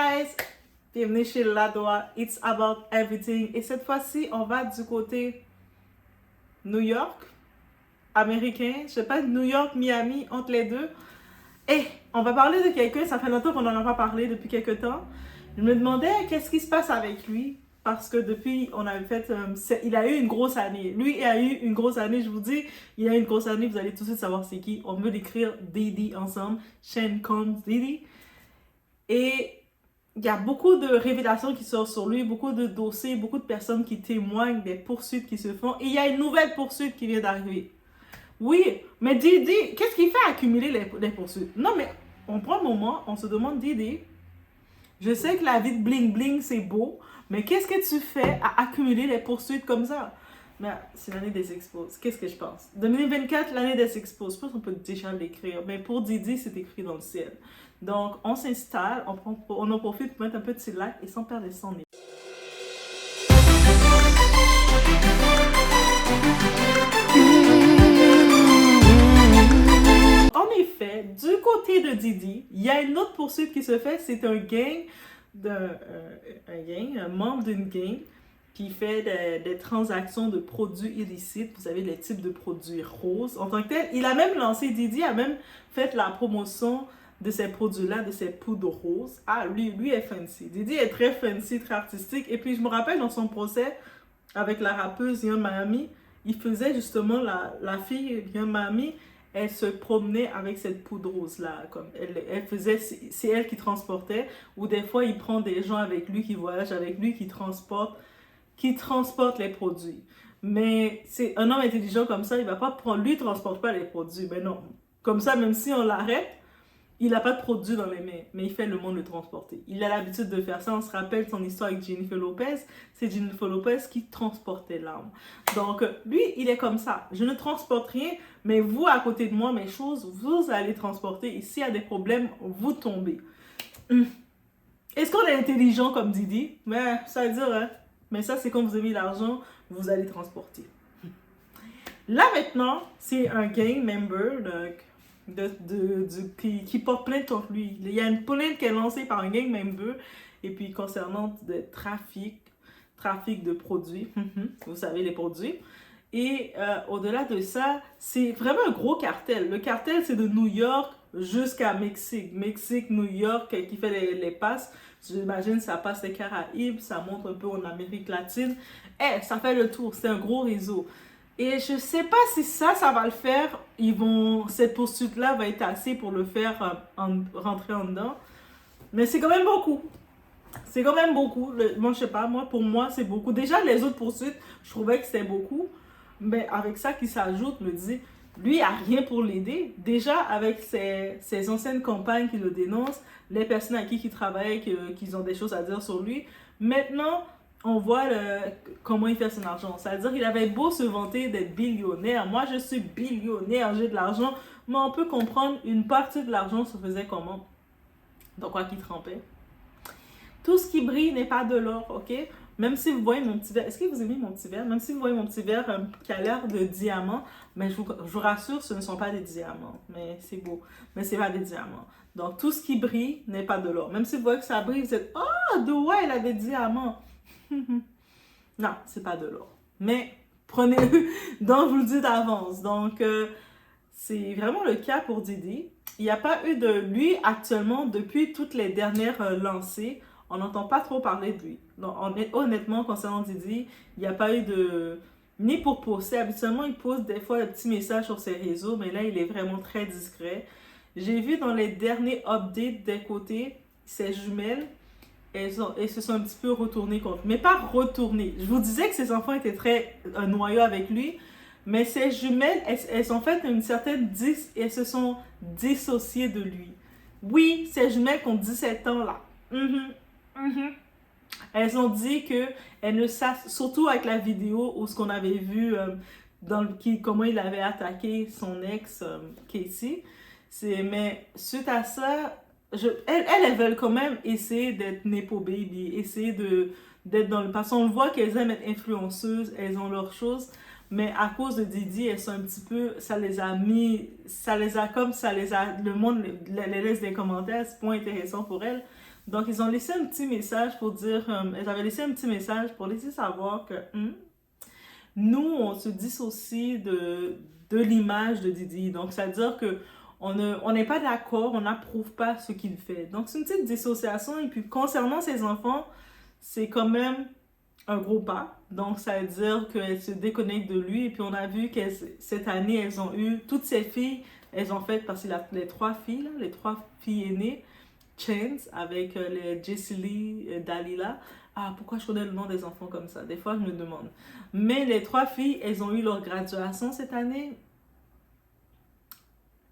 guys, bienvenue chez Ladoa, It's About Everything. Et cette fois-ci, on va du côté New York, américain, je sais pas, New York, Miami, entre les deux. Et on va parler de quelqu'un, ça fait longtemps qu'on n'en a pas parlé, depuis quelques temps. Je me demandais qu'est-ce qui se passe avec lui, parce que depuis, on avait fait, il a eu une grosse année. Lui a eu une grosse année, je vous dis, il a eu une grosse année, vous allez tout de suite savoir c'est qui. On veut décrire Diddy ensemble, Sean Combs Diddy. Et il y a beaucoup de révélations qui sortent sur lui, beaucoup de dossiers, beaucoup de personnes qui témoignent des poursuites qui se font. Et il y a une nouvelle poursuite qui vient d'arriver. Oui, mais Diddy, qu'est-ce qu'il fait accumuler les poursuites? Non, mais on prend un moment, on se demande, Diddy, je sais que la vie de bling bling c'est beau, mais qu'est-ce que tu fais à accumuler les poursuites comme ça? Mais c'est l'année des expos. Qu'est-ce que je pense? 2024, l'année des expos. Je pense qu'on peut déjà l'écrire, mais pour Diddy, c'est écrit dans le ciel. Donc, on s'installe, on en profite pour mettre un petit lac et sans perdre son nez. En effet, du côté de Diddy, il y a une autre poursuite qui se fait. C'est un gang, un membre d'une gang qui fait des transactions de produits illicites. Vous savez, les types de produits roses. En tant que tel, il a même lancé, Diddy a même fait la promotion de ces produits-là, de ces poudres roses. Ah, lui est fancy. Diddy est très fancy, très artistique. Et puis, je me rappelle dans son procès avec la rappeuse Young Miami, il faisait justement la fille Young Miami, elle se promenait avec cette poudre rose-là. Comme elle faisait, c'est elle qui transportait. Ou des fois, il prend des gens avec lui, qui voyagent avec lui, qui transportent les produits. Mais c'est un homme intelligent comme ça, il va pas prendre, lui, il transporte pas les produits. Mais non. Comme ça, même si on l'arrête, il n'a pas de produit dans les mains, mais il fait le monde le transporter. Il a l'habitude de faire ça. On se rappelle son histoire avec Jennifer Lopez. C'est Jennifer Lopez qui transportait l'arme. Donc, lui, il est comme ça. Je ne transporte rien, mais vous, à côté de moi, mes choses, vous allez transporter. Et s'il y a des problèmes, vous tombez. Est-ce qu'on est intelligent comme Diddy? Mais ça veut dire, hein? Mais ça, c'est quand vous avez l'argent, vous allez transporter. Là, maintenant, c'est un gang member, qui porte plainte contre lui. Il y a une plainte qui est lancée par un gang member, et puis concernant le trafic de produits, vous savez les produits. Et au-delà de ça, c'est vraiment un gros cartel. Le cartel, c'est de New York jusqu'à Mexique. Mexique, New York, qui fait les passes. J'imagine ça passe les Caraïbes, ça monte un peu en Amérique latine. Ça fait le tour, c'est un gros réseau. Et je sais pas si ça va le faire. Cette poursuite-là va être assez pour le faire rentrer en dedans. Mais c'est quand même beaucoup. C'est quand même beaucoup. Moi, je sais pas, pour moi, c'est beaucoup. Déjà, les autres poursuites, je trouvais que c'était beaucoup. Mais avec ça qui s'ajoute, je me dis, lui, il n'y a rien pour l'aider. Déjà, avec ses anciennes campagnes qui le dénoncent, les personnes à qui il travaille, qui ont des choses à dire sur lui. Maintenant, on voit comment il fait son argent. C'est-à-dire qu'il avait beau se vanter d'être billionnaire. Moi, je suis billionnaire, j'ai de l'argent. Mais on peut comprendre, une partie de l'argent se faisait comment? Dans quoi qu'il trempait. Tout ce qui brille n'est pas de l'or, ok? Même si vous voyez mon petit verre, est-ce que vous aimez mon petit verre? Même si vous voyez mon petit verre qui a l'air de diamant, mais je vous rassure, ce ne sont pas des diamants. Mais c'est beau. Mais ce n'est pas des diamants. Donc, tout ce qui brille n'est pas de l'or. Même si vous voyez que ça brille, vous êtes « Oh, ouais, il a des diamants! » Non, c'est pas de l'or. Mais prenez-le, donc je vous le dis d'avance. Donc, c'est vraiment le cas pour Diddy. Il n'y a pas eu de lui actuellement, depuis toutes les dernières lancées, on n'entend pas trop parler de lui. Donc, honnêtement, concernant Diddy, il n'y a pas eu de... Ni pour poster. Habituellement, il pose des fois des petits messages sur ses réseaux, mais là, il est vraiment très discret. J'ai vu dans les derniers updates des côtés, ses jumelles, elles se sont un petit peu retournées contre. Mais pas retournées. Je vous disais que ses enfants étaient très noyaux avec lui, mais ses jumelles, elles ont fait une certaine... Elles se sont dissociées de lui. Oui, ses jumelles qui ont 17 ans, là. Elles ont dit que elles ne savent, surtout avec la vidéo où ce qu'on avait vu comment il avait attaqué son ex Casey. Mais suite à ça, elles veulent quand même essayer d'être Nepo Baby, essayer d'être dans le passé. On voit qu'elles aiment être influenceuses, elles ont leurs choses, mais à cause de Diddy, elles sont un petit peu, le monde les laisse des commentaires, c'est pas intéressant pour elles. Donc, ils ont laissé un petit message pour dire, elles avaient laissé un petit message pour laisser savoir que nous, on se dissocie de l'image de Didi. Donc, c'est-à-dire que on n'est pas d'accord, on n'approuve pas ce qu'il fait. Donc, c'est une petite dissociation. Et puis, concernant ses enfants, c'est quand même un gros pas. Donc, ça veut dire qu'elles se déconnectent de lui. Et puis, on a vu que cette année, elles ont eu, toutes ces filles, elles ont fait, parce que les trois filles, là, les trois filles aînées, Chance, avec les Jessie Lee, Dalila. Ah, pourquoi je connais le nom des enfants comme ça? Des fois, je me demande. Mais les trois filles, elles ont eu leur graduation cette année.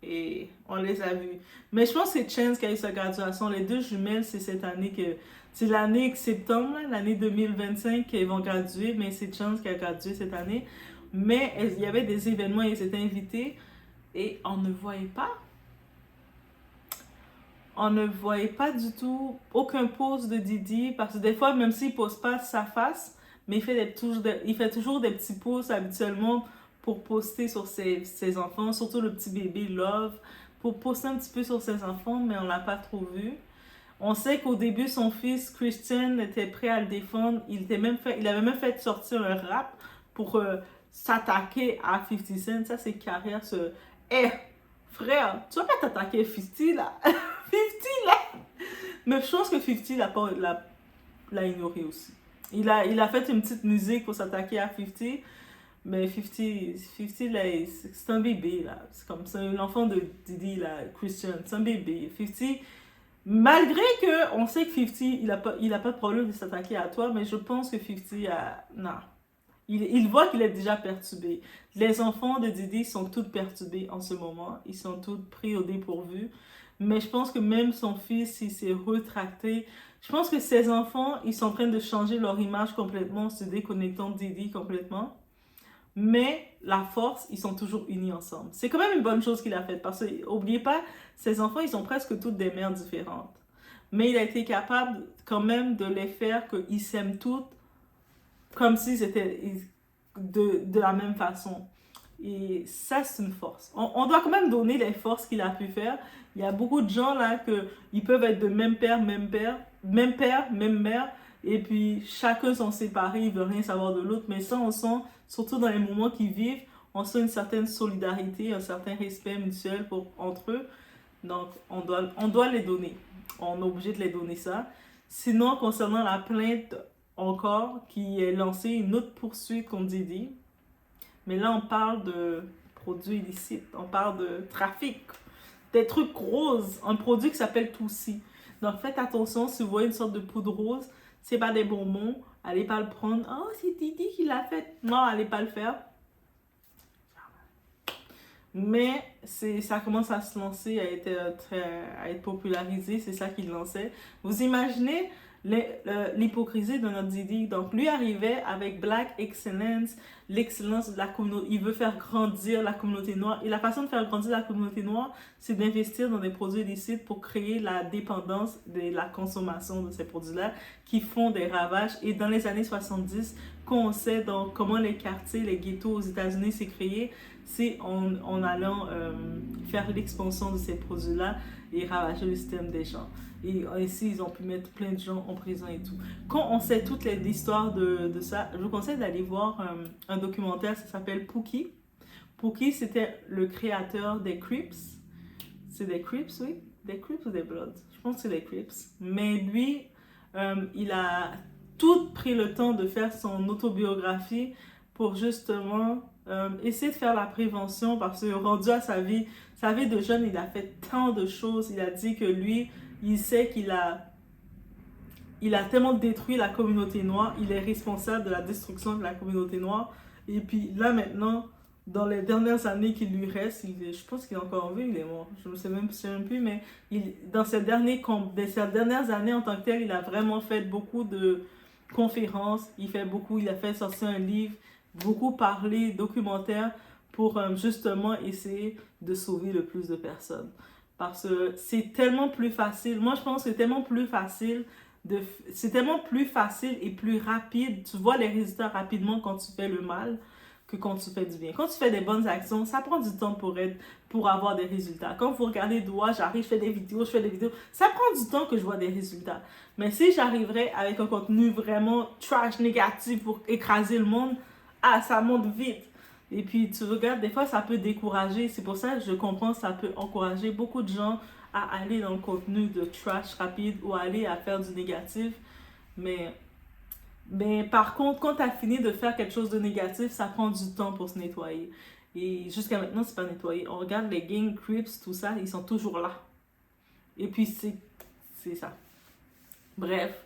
Et on les a vues. Mais je pense que c'est Chance qui a eu sa graduation. Les deux jumelles, c'est cette année que... C'est l'année septembre, l'année 2025 qu'elles vont graduer. Mais c'est Chance qui a gradué cette année. Mais il y avait des événements, elles étaient invitées. Et on ne voyait pas. On ne voyait pas du tout aucun pose de Didi. Parce que des fois, même s'il ne pose pas sa face, mais il fait toujours des petits posts habituellement pour poster sur ses enfants, surtout le petit bébé Love, pour poster un petit peu sur ses enfants, mais on ne l'a pas trop vu. On sait qu'au début, son fils Christian était prêt à le défendre. Il avait même fait sortir un rap pour s'attaquer à 50 Cent. Ça, c'est carrière. Frère, tu vas pas t'attaquer à 50 là. 50 là. Mais je pense que 50 l'a ignoré aussi. Il a fait une petite musique pour s'attaquer à 50. Mais 50 là, c'est un bébé, là. C'est comme ça, l'enfant de Didi, là, Christian, c'est un bébé. 50, malgré que on sait que 50, il a pas de problème de s'attaquer à toi, mais je pense que 50 a... Non. Il voit qu'il est déjà perturbé. Les enfants de Didi sont tous perturbés en ce moment. Ils sont tous pris au dépourvu. Mais je pense que même son fils, il s'est retracté. Je pense que ses enfants, ils sont en train de changer leur image complètement, se déconnectant de Didi complètement. Mais la force, ils sont toujours unis ensemble. C'est quand même une bonne chose qu'il a faite. Parce que, n'oubliez pas, ses enfants, ils sont presque toutes des mères différentes. Mais il a été capable quand même de les faire qu'ils s'aiment toutes comme s'ils étaient de la même façon. Et ça, c'est une force. On doit quand même donner les forces qu'il a pu faire. Il y a beaucoup de gens là ils peuvent être de même père, même mère. Et puis, chacun sont séparés, ils ne veulent rien savoir de l'autre. Mais ça, on sent, surtout dans les moments qu'ils vivent, on sent une certaine solidarité, un certain respect mutuel entre eux. Donc, on doit les donner. On est obligé de les donner ça. Sinon, concernant la plainte encore, qui est lancée, une autre poursuite contre Didi. Mais là, on parle de produits illicites. On parle de trafic. Des trucs roses. Un produit qui s'appelle Toussi. Donc, faites attention, si vous voyez une sorte de poudre rose, c'est pas des bonbons, allez pas le prendre. Oh, c'est Didi qui l'a fait. Non, allez pas le faire. Mais ça commence à se lancer, à être popularisé, c'est ça qu'il lançait. Vous imaginez l'hypocrisie de notre Didi. Donc, lui arrivait avec Black Excellence, l'excellence de la communauté. Il veut faire grandir la communauté noire. Et la façon de faire grandir la communauté noire, c'est d'investir dans des produits illicites pour créer la dépendance de la consommation de ces produits-là qui font des ravages. Et dans les années 70, quand on sait donc comment les quartiers, les ghettos aux États-Unis s'est créé, c'est en allant faire l'expansion de ces produits-là et ravager le système des gens. Et ici, ils ont pu mettre plein de gens en prison et tout. Quand on sait toute l'histoire de ça, je vous conseille d'aller voir un documentaire, ça s'appelle Pookie. Pookie, c'était le créateur des Crips. C'est des Crips, oui? Des Crips ou des Bloods? Je pense que c'est des Crips. Mais lui, il a tout pris le temps de faire son autobiographie pour justement essayer de faire la prévention parce que rendu à sa vie de jeune, il a fait tant de choses. Il a dit que lui, il sait qu'il a tellement détruit la communauté noire, il est responsable de la destruction de la communauté noire. Et puis là maintenant, dans les dernières années qu'il lui reste, je pense qu'il est encore en vie, il est mort. Je ne sais même plus, mais dans ces dernières années en tant que tel, il a vraiment fait beaucoup de conférences, il a fait sortir un livre, beaucoup parlé, documentaire, pour justement essayer de sauver le plus de personnes. Parce que c'est tellement plus facile. Moi, je pense que c'est tellement plus facile et plus rapide. Tu vois les résultats rapidement quand tu fais le mal. que quand tu fais du bien. Quand tu fais des bonnes actions, ça prend du temps pour avoir des résultats. Quand vous regardez Doua, j'arrive, je fais des vidéos, ça prend du temps que je vois des résultats. Mais si j'arriverais avec un contenu vraiment trash, négatif pour écraser le monde, ça monte vite. Et puis tu regardes, des fois ça peut décourager. C'est pour ça que je comprends, ça peut encourager beaucoup de gens à aller dans le contenu de trash rapide ou aller à faire du négatif. Mais par contre, quand tu as fini de faire quelque chose de négatif, ça prend du temps pour se nettoyer. Et jusqu'à maintenant, c'est pas nettoyé. On regarde les gang creeps, tout ça, ils sont toujours là. Et puis, c'est ça. Bref.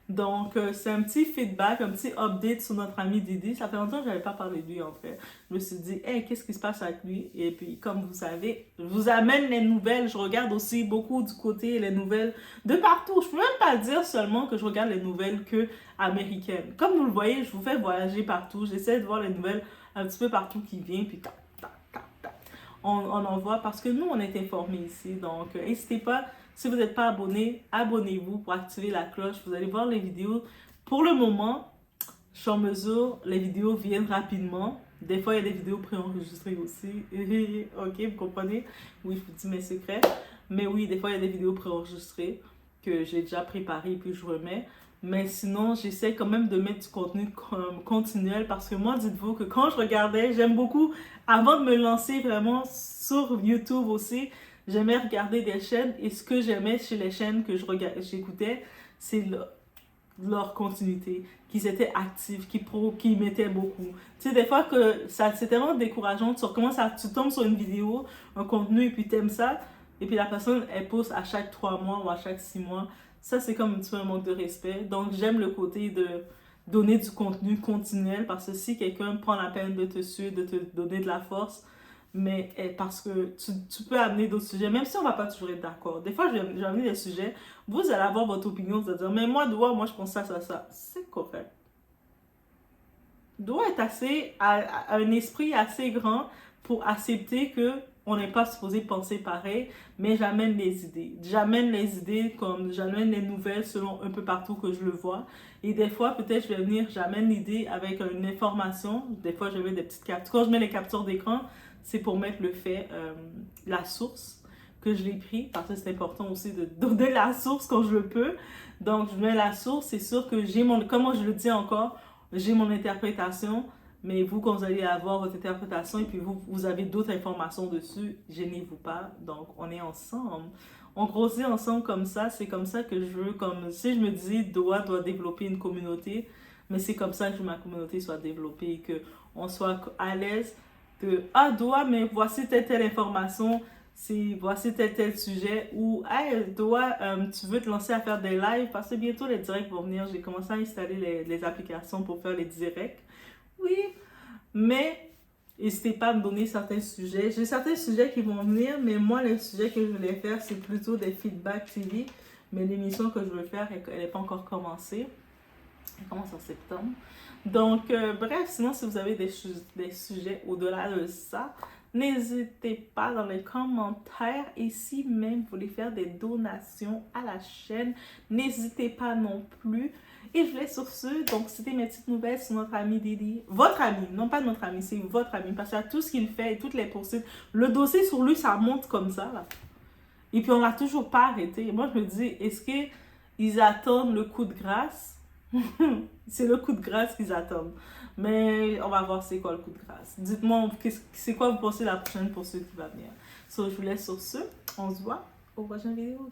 Donc, c'est un petit feedback, un petit update sur notre ami Didi. Ça fait longtemps que je n'avais pas parlé de lui, en fait. Je me suis dit, hey, qu'est-ce qui se passe avec lui? Et puis, comme vous savez, je vous amène les nouvelles. Je regarde aussi beaucoup du côté les nouvelles de partout. Je ne peux même pas dire seulement que je regarde les nouvelles que américaines. Comme vous le voyez, je vous fais voyager partout. J'essaie de voir les nouvelles un petit peu partout qui viennent. Puis, on en voit parce que nous, on est informés ici. Donc, n'hésitez pas. Si vous n'êtes pas abonné, abonnez-vous pour activer la cloche. Vous allez voir les vidéos. Pour le moment, je suis en mesure, les vidéos viennent rapidement. Des fois, il y a des vidéos préenregistrées aussi. Ok, vous comprenez? Oui, je vous dis mes secrets. Mais oui, des fois, il y a des vidéos préenregistrées que j'ai déjà préparées et puis je remets. Mais sinon, j'essaie quand même de mettre du contenu continuel parce que moi, dites-vous que quand je regardais, j'aime beaucoup, avant de me lancer vraiment sur YouTube aussi, j'aimais regarder des chaînes et ce que j'aimais chez les chaînes que j'écoutais, c'est leur continuité, qu'ils étaient actifs, qu'ils mettaient beaucoup. Tu sais, des fois que c'est tellement décourageant, tu tombes sur une vidéo, un contenu et puis t'aimes ça, et puis la personne, elle poste à chaque 3 mois ou à chaque 6 mois. Ça, c'est comme un petit peu un manque de respect. Donc, j'aime le côté de donner du contenu continuel parce que si quelqu'un prend la peine de te suivre, de te donner de la force, mais parce que tu peux amener d'autres sujets, même si on va pas toujours être d'accord. Des fois, je vais amener des sujets, vous allez avoir votre opinion, vous allez dire, mais moi, je pense ça. C'est correct. Doit être a un esprit assez grand pour accepter que on n'est pas supposé penser pareil, mais j'amène les idées. J'amène les idées comme j'amène les nouvelles selon un peu partout que je le vois. Et des fois, peut-être, j'amène l'idée avec une information. Des fois, je mets des petites captures. Quand je mets les captures d'écran, c'est pour mettre le fait, la source que je l'ai pris, parce que c'est important aussi de donner la source quand je le peux. Donc, je mets la source, c'est sûr que comment je le dis encore, j'ai mon interprétation, mais vous, quand vous allez avoir votre interprétation et puis vous avez d'autres informations dessus, gênez-vous pas. Donc, on est ensemble. On grossit ensemble comme ça. C'est comme ça que je veux, comme si je me dis, doit développer une communauté, mais c'est comme ça que ma communauté soit développée et qu'on soit à l'aise que, doit, mais voici telle information, voici tel sujet, ou, hey, doit, tu veux te lancer à faire des lives, parce que bientôt les directs vont venir, j'ai commencé à installer les applications pour faire les directs, oui, mais n'hésitez pas à me donner certains sujets, j'ai certains sujets qui vont venir, mais moi, les sujets que je voulais faire, c'est plutôt des feedback TV, mais l'émission que je veux faire, elle n'est pas encore commencée, elle commence en septembre. Donc, bref, sinon, si vous avez des sujets au-delà de ça, n'hésitez pas dans les commentaires. Et si même vous voulez faire des donations à la chaîne, n'hésitez pas non plus. Et je laisse sur ce. Donc, c'était mes petites nouvelles sur notre ami Didi. Votre ami, non pas notre ami, c'est votre ami. Parce que tout ce qu'il fait et toutes les poursuites, le dossier sur lui, ça monte comme ça, là. Et puis, on l'a toujours pas arrêté. Et moi, je me dis, est-ce qu'ils attendent le coup de grâce? C'est le coup de grâce qu'ils attendent. Mais on va voir c'est quoi le coup de grâce. Dites-moi, c'est quoi vous pensez la prochaine poursuite qui va venir. So, je vous laisse sur ce. On se voit au prochain vidéo.